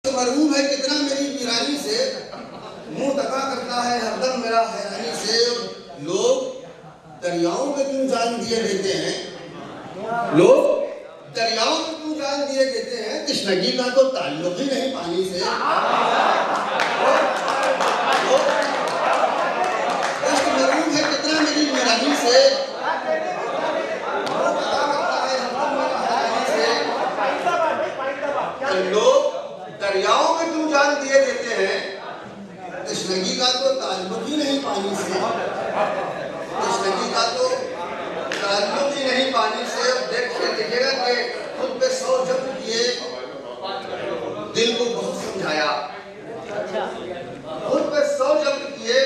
मरूब है कितना मेरी वीरानी से, मुंह तका करता है हरदम मेरा हैरानी से। लोग दरियाओं में क्यों जान दिए देते हैं, लोग दरियाओं में क्यों जान दिए देते हैं, कृष्णगी का तो ताल्लुक ही नहीं पानी से। मरूब है कितना मेरी वीरानी से, मुंह तका करता है हरदम मेरा हैरानी से। लोग दरियाओं में क्यों जान दिए देते हैं, कृष्णगी का तो ताल्लुक ही नहीं पानी से, कृष्णगी का तो ताल्लुक ही नहीं पानी से। देखिएगा कि खुद पे 100 जब्त किए, दिल को बहुत समझाया, खुद पे 100 जब्त किए,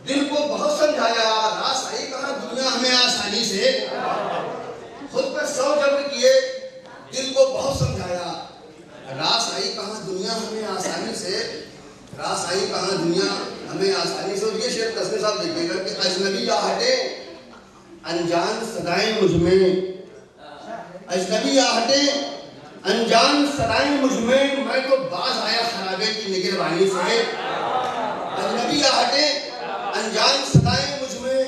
दिल को बहुत समझाया। रास आई कहाँ दुनिया हमें आसानी से, खुद पे 100 जब्त किए, दिल को बहुत समझाया। रास आई कहाँ दुनिया हमें आसानी से, रास आई कहाँ दुनिया हमें आसानी से। और ये शेर तस्वीर साहब देखिएगा कि अजनबी या हटे अनजान सदाएं मुझ में, अजनबी या हटे अनजान सदाएं मुझ में, मैं तो बाज आया खराबे की निगरानी से। अजनबी या हटे अनजान सदाएं मुझ में,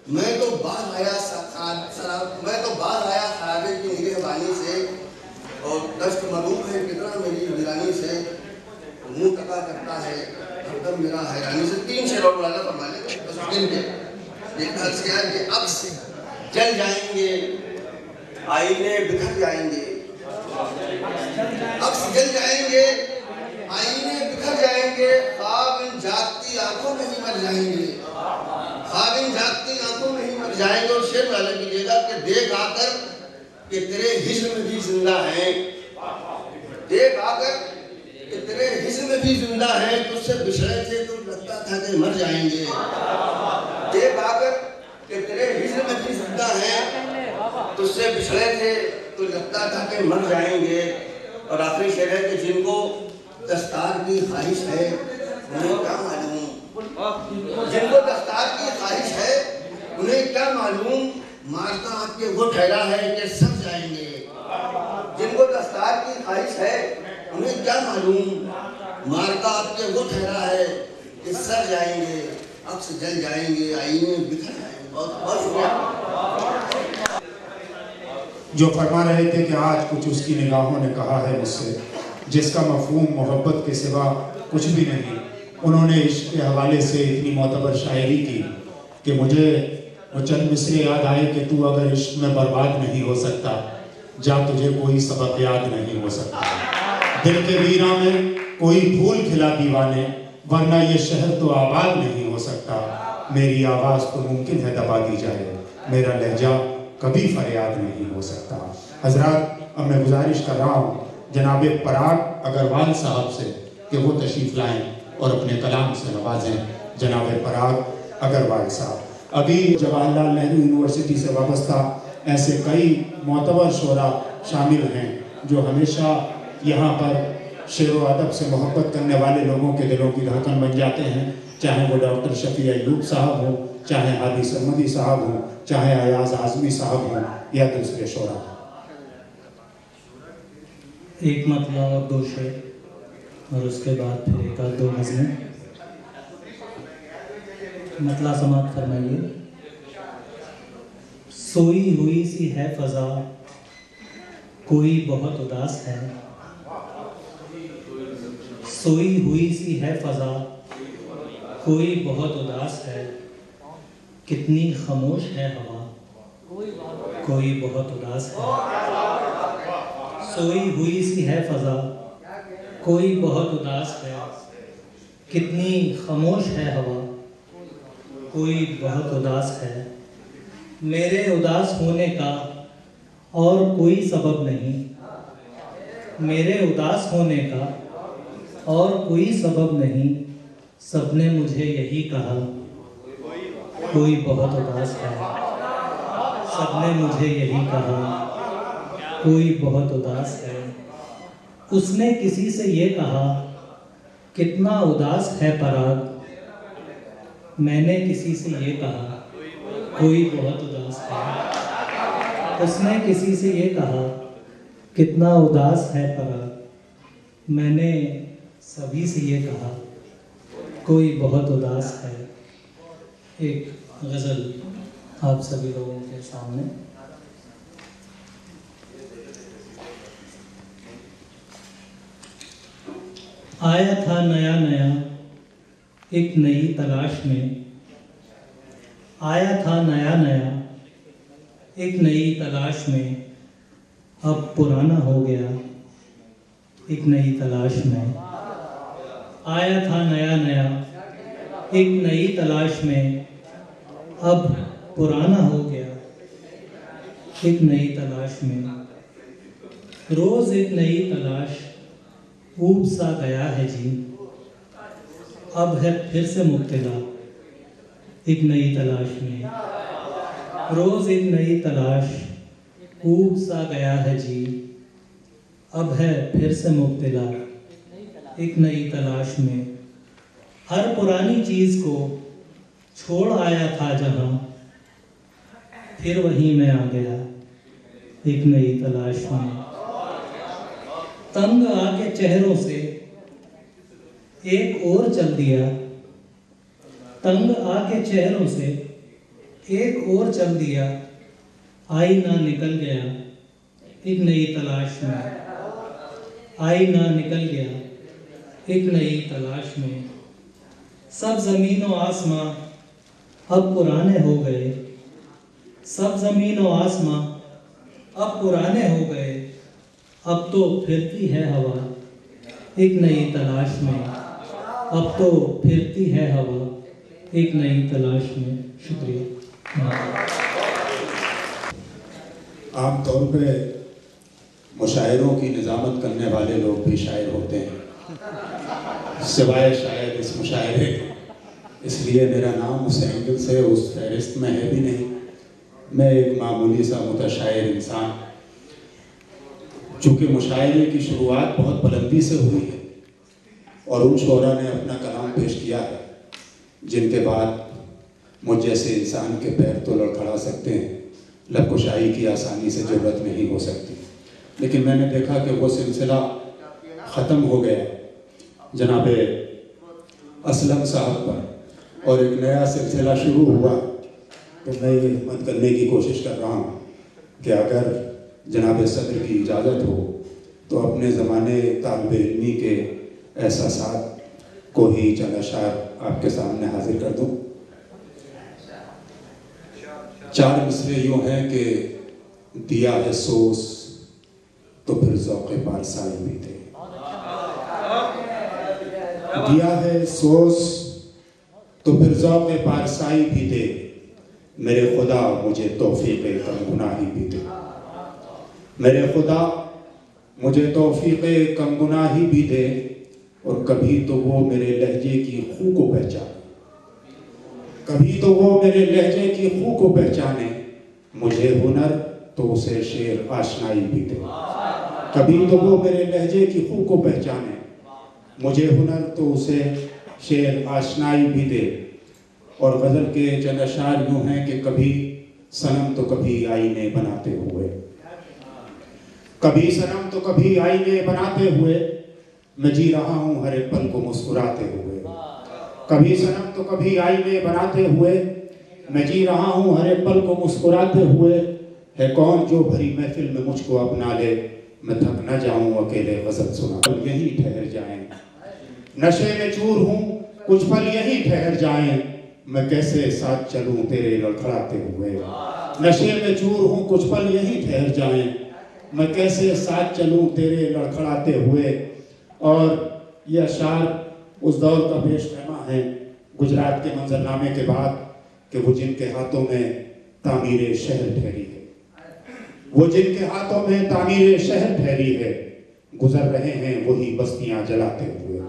मैं तो बाज आया खराबे की निगरानी से। और दस्त मरूब है कितना मेरी वीरानी से, मुंह तका करता है हरदम मेरा हैरानी से। 3 शेर और वाला फरमा ले बस गिन के। एक अर्ज क्या है कि अक्स जल जाएंगे, आईने बिखर जाएंगे, अक्स जल जाएंगे, आईने बिखर जाएंगे, ख्वाब इन जागती आंखों में ही मर जाएंगे, ख्वाब इन जागती आंखों में ही मर जाएंगे। और शेर वाला कीजिएगा कि देख आकर कि तेरे हिज्र में भी जिंदा है, देख आकर कि तेरे हिज्र में भी जिंदा है, तुझसे बिछड़े थे तो लगता था कि मर जाएंगे। देख आकर कि तेरे हिज्र में भी जिंदा है, तुझसे बिछड़े थे तो लगता था कि मर जाएंगे। और आखिरी शेर है कि जिनको दस्तार की ख्वाहिश है उन्हें क्या मालूम, जिनको दस्तार की ख्वाहिश है उन्हें क्या मालूम, मारता आपके वो ठहरा है कि सब जाएंगे। जिनको दस्तार की ख्वाहिश है उन्हें क्या मालूम, मारता आपके वो ठहरा है कि सब जाएंगे, अक्स जल जाएंगे, आईने बिखर जाएंगे। बहुत बहुत शुक्रिया। जो फरमा रहे थे कि आज कुछ उसकी निगाहों ने कहा है मुझसे, जिसका मफहूम मोहब्बत के सिवा कुछ भी नहीं। उन्होंने इश्क के हवाले से इतनी मोतबर शायरी की कि मुझे वो चंद मिसरे याद आए कि तू अगर इश्क में बर्बाद नहीं हो सकता, जा तुझे कोई सबक याद नहीं हो सकता। दिल के वीरा में कोई फूल खिला दीवाने, वरना ये शहर तो आबाद नहीं हो सकता। मेरी आवाज़ तो मुमकिन है दबा दी जाए, मेरा लहजा कभी फरियाद नहीं हो सकता। हजरात, अब मैं गुजारिश कर रहा हूँ जनाब पराग अग्रवाल साहब से कि वो तशरीफ़ लाएँ और अपने कलाम से नवाजें। जनाब पराग अग्रवाल साहब। अभी जवाहरलाल नेहरू यूनिवर्सिटी से वाबस्ता ऐसे कई मोतबर शोरा शामिल हैं जो हमेशा यहाँ पर शेर व अदब से मोहब्बत करने वाले लोगों के दिलों की धड़कन बन जाते हैं। चाहे वो डॉक्टर शफी अयूब साहब हों, चाहे हादी सरमदी साहब हों, चाहे अयाज आज़मी साहब हों या दूसरे शोरा। एक मतला और 2 शेर और उसके बाद फिर एक आध 2 नज़में। मतला समाप्त फरमाइए। सोई हुई सी है फजा, कोई बहुत उदास है, सोई हुई सी है फजा, कोई बहुत उदास है, कितनी खामोश है हवा, कोई बहुत उदास है। सोई हुई सी है फजा, कोई बहुत उदास है, कितनी खामोश है हवा, कोई बहुत उदास है। मेरे उदास होने का और कोई सबब नहीं, मेरे उदास होने का और कोई सबब नहीं, सबने मुझे यही कहा कोई बहुत उदास है, सबने मुझे यही कहा कोई बहुत उदास है। उसने किसी से ये कहा कितना उदास है पराग, मैंने किसी से ये कहा कोई बहुत उदास है। उसने किसी से ये कहा कितना उदास है पराग, मैंने सभी से ये कहा, कोई बहुत उदास है। एक गज़ल आप सभी लोगों के सामने। आया था नया नया एक नई तलाश में, आया था नया नया एक नई तलाश में, अब पुराना हो गया एक नई तलाश में। आया था नया नया एक नई तलाश में, अब पुराना हो गया एक नई तलाश में। रोज़ एक नई तलाश ऊब सा गया है जी, अब है फिर से मुब्तला एक नई तलाश में। रोज़ एक नई तलाश ऊब सा गया है जी, अब है फिर से मुब्तला एक नई तलाश में। हर पुरानी चीज़ को छोड़ आया था जहाँ, फिर वहीं मैं आ गया एक नई तलाश में। तंग आके चेहरों से एक और चल दिया, तंग आके चेहरों से एक और चल दिया, आईना निकल गया एक नई तलाश में। आईना निकल गया एक नई तलाश में। सब ज़मीन और आसमां अब पुराने हो गए, सब ज़मीन और आसमां अब पुराने हो गए, अब तो फिरती है हवा एक नई तलाश में। अब तो फिरती है हवा एक नई तलाश में। शुक्रिया। आमतौर पे मुशायरों की निज़ामत करने वाले लोग भी शायर होते हैं, सिवाय शायद इस मुशायरे, इसलिए मेरा नाम उस एंगल से उस फहरिस्त में है भी नहीं। मैं एक मामूली सा मुतशायर इंसान, चूँकि मुशायरे की शुरुआत बहुत बुलंदी से हुई है और उन शोरा ने अपना कलाम पेश किया है जिनके बाद मुझ जैसे इंसान के पैर तो लड़खड़ा सकते हैं, लबकुशाई की आसानी से ज़रूरत नहीं हो सकती। लेकिन मैंने देखा कि वो सिलसिला ख़त्म हो गया जनाब असलम साहब पर और एक नया सिलसिला शुरू हुआ। तो मैं ये हिम्मत करने की कोशिश कर रहा हूँ कि अगर जनाब सदर की इजाज़त हो तो अपने ज़माने तालिबे इल्मी के एहसासात को ही चंद अशार आपके सामने हाजिर कर दूँ। चार मिसरे यूँ हैं कि दिया है सोस तो फिर ज़ौक़े पारसाई भी दे, दिया है सोस तो फिर ज़ौक़े पारसाई भी दे, मेरे खुदा मुझे तौफ़ीक़े कमगुनाही भी दे। मेरे खुदा मुझे तौफ़ीक़े कमगुनाही भी दे और कभी तो वो मेरे लहजे की खू को पहचाने, कभी तो वो मेरे लहजे की खू को पहचाने, मुझे हुनर तो उसे शेर आशनाई भी दे। कभी तो वो मेरे लहजे की खू को पहचाने, मुझे हुनर तो उसे शेर आशनाई भी दे। और गज़ल के चंद अशार यूँ हैं कि कभी सनम तो कभी आईने बनाते हुए, कभी सनम तो कभी आईने बनाते हुए, मैं जी रहा हूँ हर एक पल को मुस्कुराते हुए। कभी सनम तो कभी आईने बनाते हुए, मैं जी रहा हूँ हर एक पल को मुस्कुराते हुए। है कौन जो भरी महफिल में मुझको अपना ले, मैं थक न जाऊँ अकेले गज़ल सुना। यहीं ठहर जाएं, नशे में चूर हूँ कुछ पल यहीं ठहर जाएं, मैं कैसे साथ चलूँ तेरे लड़खड़ाते हुए। नशे में चूर हूँ कुछ पल यहीं ठहर जाएं, मैं कैसे साथ चलूँ तेरे लड़खड़ाते हुए। और ये अशार उस दौर का पेश पैमा है गुजरात के मंजरनामे के बाद कि वो जिनके हाथों में तामीर शहर ठहरी है, वो जिनके हाथों में तामीर शहर ठहरी है, गुजर रहे हैं वही बस्तियां जलाते हुए।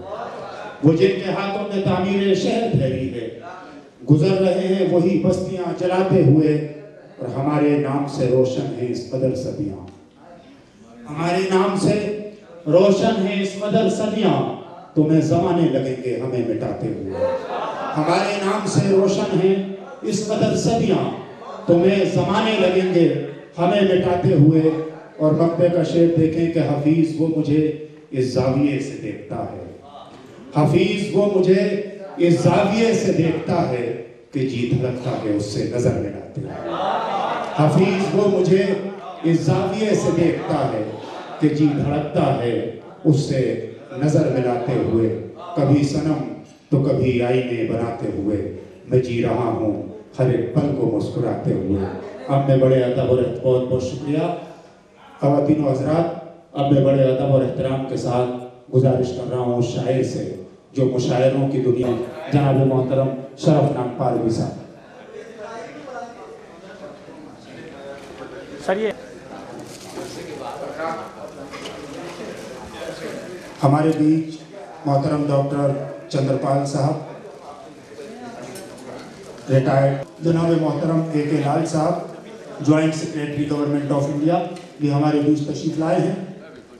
वो जिनके हाथों में तामीर शहर ठहरी है, गुजर रहे हैं वही बस्तियां जलाते हुए। और हमारे नाम से रोशन है इस कदर सदियां, हमारे नाम से रोशन है इस कदर सदियां, तुम्हें ज़माने लगेंगे हमें मिटाते हुए। हमारे नाम से रोशन है इस कदर सदियां, तुम्हें ज़माने लगेंगे हमें मिटाते हुए। और मकते का शेर देखें कि हफीज़ वो मुझे इस जाविये से देखता है। हफीज वो मुझे इस जाविये से देखता है कि जी धड़कता है उससे नजर मिलाते हैं। हफीज वो मुझे इस जाविये से देखता है कि जी धड़कता है उससे नजर मिलाते हुए। कभी सनम तो कभी आईने बनाते हुए, मैं जी रहा हूँ हर एक पल को मुस्कुराते हुए। अब मैं बड़े अदब और बहुत बहुत शुक्रिया ख़वातीन व हज़रात। अब मैं बड़े अदब और एहतराम के साथ गुजारिश कर रहा हूँ शायर से, जो मुशायरों की दुनिया, जनाब मोहतरम शरफ नागपाल साहब। हमारे बीच मोहतरम डॉक्टर चंद्रपाल साहब, रिटायर्ड जनाब मोहतरम के लाल साहब, joint secretary government of India, भी हमारे बीच तशरीफ लाए हैं।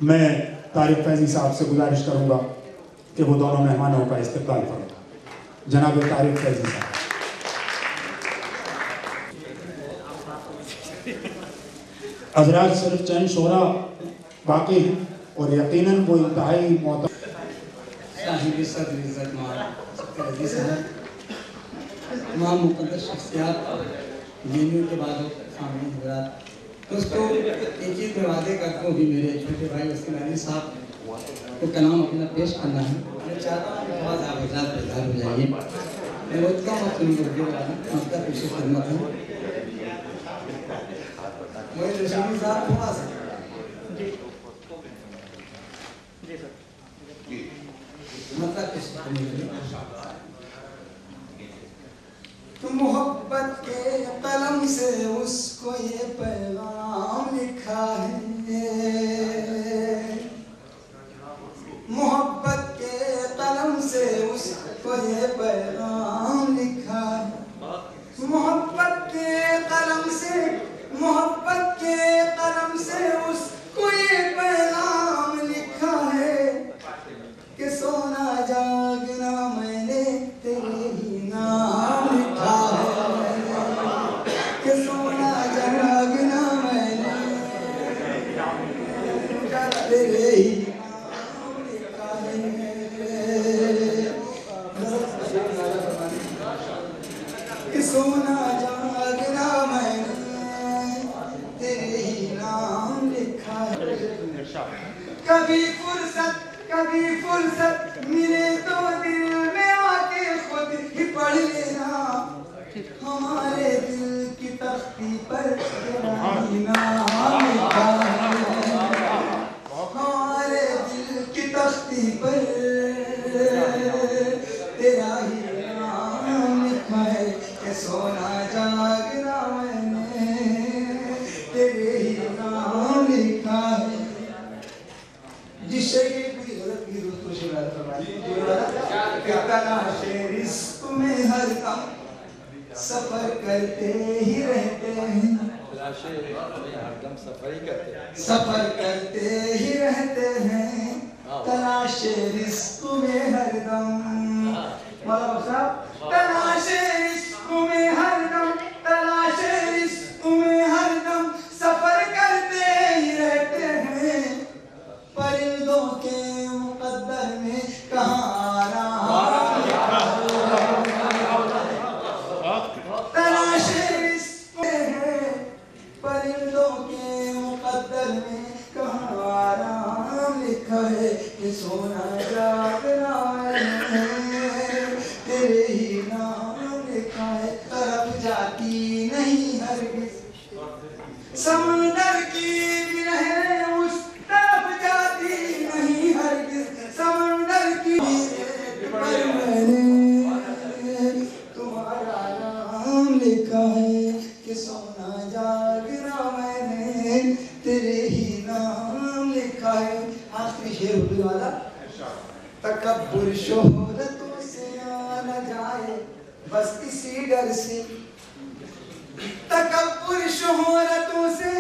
मैं तारिक फैजी साहब से गुजारिश करूंगा कि वो दोनों मेहमानों का इस्तकबाल करें। जनाब तारिक फैजी साहब। हज़रात सिर्फ चंद शोरा बाकी हैं और यकीनन वो इंतहाई साहिब सदर इज़्ज़त तमाम मुक़द्दस शख्सियात जीने के बाद सामने हज़रात दोस्तों, एक चीज़ मैं वादे करता हूँ, भी मेरे छोटे भाई वसीम अली साहब को कलाम अपना पेश करना है। मैं चाहता हूँ कि थोड़ा सा आप हज़रात बेदार हो जाइए। मैं रोकता हूँ अपनी मुर्गे वाला आपका पेश करना था। मेरे रशीदी साहब थोड़ा सा मतलब पेश करने तो मोहब्बत के कलम से उसको ये पैगाम लिखा है। मोहब्बत के कलम से उसको ये पैगाम लिखा है। मोहब्बत के कलम से, मोहब्बत के कलम से उसको ये पैगाम लिखा है कि सोना जागना मैंने तेरे ही नाम लिखा है। कि सोना जागना मैंने तेरे ही नाम लिखा है। कि सोना जागना मैंने तेरे ही नाम लिखा है। कभी फुर्सत मिले तो दिल में आके खुद ही पढ़ लेना, हमारे दिल की तख्ती पर तेरा ही नाम लिखा है। हमारे दिल की तख्ती पर तेरा ही नाम लिखा है। कि सोना जागना मैंने तेरे ही नाम लिखा है। जिस शय की जरूरत की दोस्तों से बात तलाशे रिस्क में हर दम सफर करते ही रहते हैं। सफर करते ही रहते हैं। तलाशे रिस्क में हर दम, मौलाना साहब, तलाशे रिस्क में हर दम, तलाशे रिस्क में हर दम सफर करते ही रहते हैं। परिंदों के मुकद्दर में कहाँ आराम लिखा है। तलाशे रिस्क है, परिंदों के मुकद्दर में कहाँ आराम लिखा है। कि सोना जागना है तेरे ही नाम लिखा है। तरफ जाती नहीं हरगिज़ समंदर की भी लहरें उस तरफ जाती नहीं हरगिज़। समंदर की पर मैंने तुम्हारा नाम लिखा है। कि सोना जागना मैंने तेरे ही नाम लिखा है। आखिरी शेर उर्दू वाला, तकब्बुर शोहरतों से आ न जाए बस इसी डर से। तकब्बुर शोहरतों से,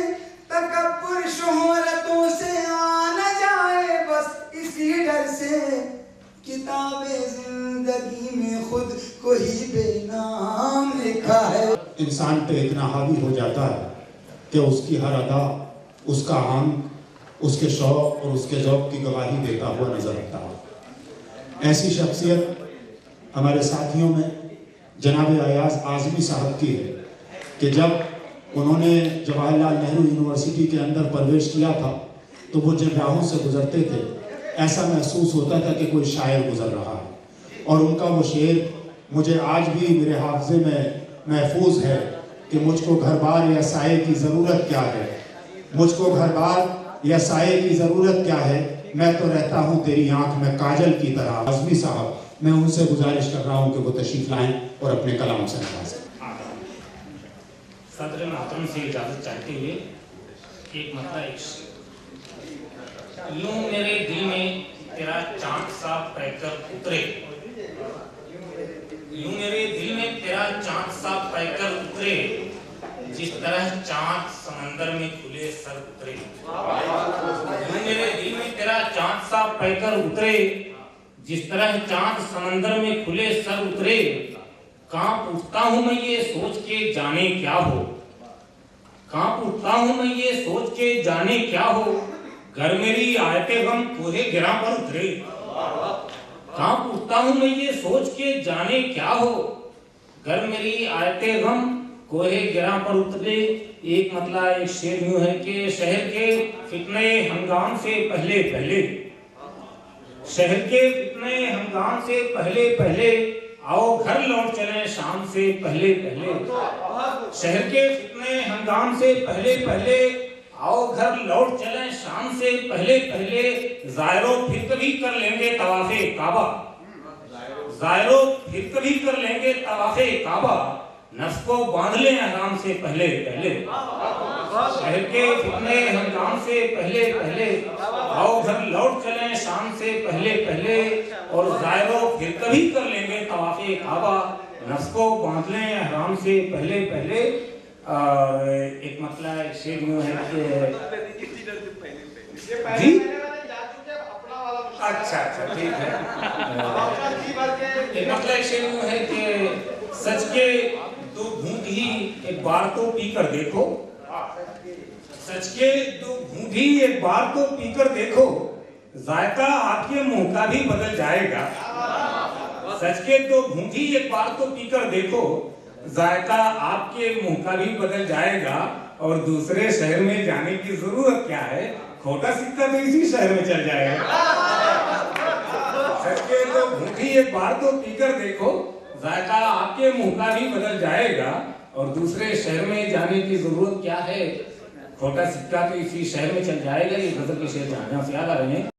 तकब्बुर शोहरतों से आ न जाए बस इसी डर से। किताबे जिंदगी में खुद को ही बेनाम लिखा है। इंसान पे इतना हावी हो जाता है कि उसकी हर अदा, उसका अंग, उसके शौक और उसके ज़ौक़ की गवाही देता हुआ नजर आता है। ऐसी शख्सियत हमारे साथियों में जनाब अयाज आज़मी साहब की है कि जब उन्होंने जवाहरलाल नेहरू यूनिवर्सिटी के अंदर प्रवेश किया था तो वो जब राहों से गुजरते थे ऐसा महसूस होता था कि कोई शायर गुजर रहा है। और उनका वो शेर मुझे आज भी मेरे हाफ़ज़े में महफूज है कि मुझको घर बार या साए की ज़रूरत क्या है, मुझको घर बार या साए की ज़रूरत क्या है, मैं तो रहता हूँ तेरी आंख में काजल की तरह। आज़मी साहब, मैं उनसे गुजारिश कर रहा हूँ कि वो तशरीफ लाएं और अपने कलाम से नवाजें। सदर मोहतरम से इजाज़त चाहते हुए एक मतलब यूं मेरे दिल में तेरा चाँद सा पैकर उतरे, यूं मेरे दिल में तेरा चाँद सा पैकर उतरे, जिस तरह चाँद समंदर में खुले सर उतरे। यूं मेरे दिल में तेरा चाँद सा पैकर उतरे, जिस तरह चाँद समंदर में खुले सर उतरे। कांप उठता हूँ मैं ये सोच के जाने क्या हो, कांप उठता हूँ मैं ये सोच के जाने क्या हो, घर मेरी आयते गम कोहे गिरा पर उतरे। कांप उठता हूँ मैं ये सोच के जाने क्या हो, घर मेरी आयते गम कोहे गिरा पर उतरे। एक मतलब एक शेर यूं है कि शहर के फितने हंगाम से पहले पहले, शहर के फितने हंगाम से पहले पहले, आओ घर लौट चले शाम से पहले पहले। शहर के फितने हंगाम से पहले पहले, आओ घर लौट चले शाम से पहले पहले। ज़ायरो फिर कभी कर लेंगे तवाफ़े काबा, ज़ायरो फिर कभी कर लेंगे तवाफ़े काबा, नफ्स को बांध ले हराम से पहले पहले। शहर के फितने हंगाम से पहले पहले, आओ घर लौट चले शाम से पहले पहले। और ज़ायरो फिर कभी कर लेंगे तवाफ़े काबा, नफ्स को बांध ले हराम से पहले पहले। और एक मतलब एक शेर यूं है कि जी अच्छा ठीक है। एक मतलब एक शेर यूं है कि सच के दो घूंट ही एक बार तो पी कर देखो, सच के दो घूंट ही एक बार तो पी कर देखो, जायका आपके मुंह का भी बदल जाएगा। सच के दो घूंट ही एक बार तो पी कर देखो, जायका आपके मुंह का भी बदल जाएगा। और दूसरे शहर में जाने की जरूरत क्या है, खोटा सिक्का तो इसी शहर में चल जाएगा। सच के दो घूंट ही एक बार तो पीकर देखो, जायका आपके मुंह का भी बदल जाएगा। और दूसरे शहर में जाने की जरूरत क्या है, खोटा सिक्का तो इसी शहर में चल जाएगा। ये गजल के शेर जहां से याद आ रहे हैं।